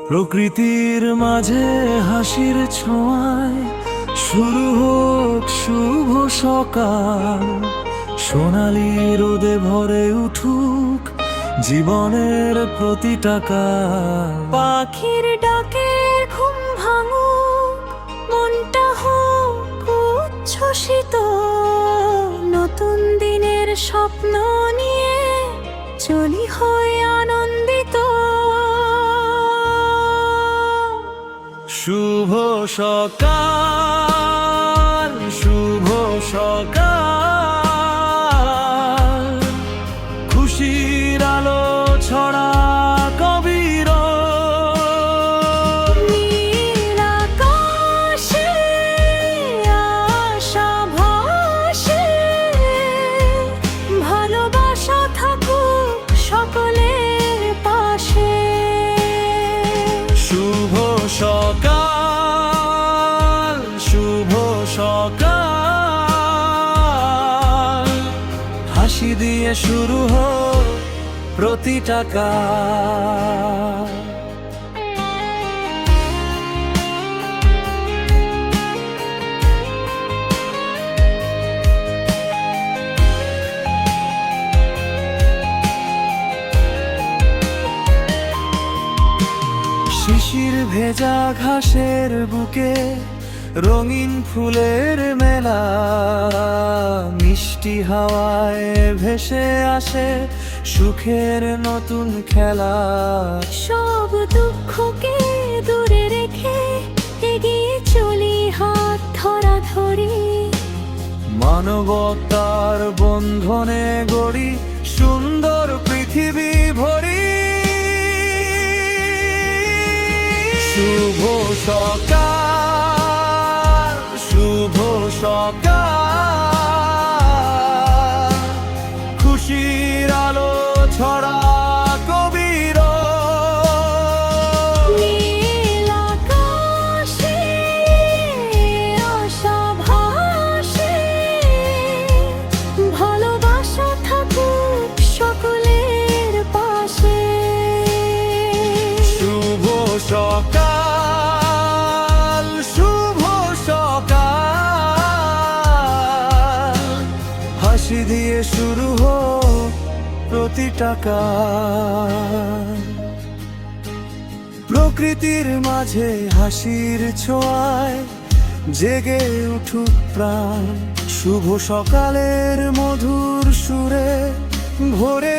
প্রকৃতির মাঝে হাসির ছোঁয়ায় শুরু হোক শুভ সকাল। সোনালি রোদে ভরে উঠুক জীবনের প্রতিটা কাল। পাখির ডাকে ঘুম ভাঙুক, মনটা হোক উচ্ছ্বসিত। নতুন দিনের স্বপ্ন নিয়ে চলি হয়ে আনন্দিত। শুভ সকাল, শুভ সকাল, খুশির আলো ছড়া কবির। নীল আকাশে আশা ভাসে, ভালোবাসা থাকুক সকলের পাশে। শুভ সকাল, শুভ সকাল, হাসি দিয়ে শুরু হোক প্রতিটা কাল। শিশির ভেজা ঘাসের বুকে রঙিন ফুলের মেলা। মিষ্টি হাওয়ায় ভেসে আসে সুখের নতুন খেলা। সব দুঃখকে দূরে রেখে এগিয়ে চলি হাত ধরাধরি। মানবতার বন্ধনে গড়ি সুন্দর পৃথিবী ভরি। শুভ সকাল, শুভ সকাল, খুশির আলো ছড়া কবির। নীল আকাশে আশা ভাসে, ভালোবাসা থাকুক সকলের পাশে। শুভ সকাল, শুভ সকাল, হাসি দিয়ে শুরু হোক প্রতিটা কাল। প্রকৃতির মাঝে হাসির ছোঁয়ায় জেগে উঠুক প্রাণ। শুভ সকালের মধুর সুরে ভরে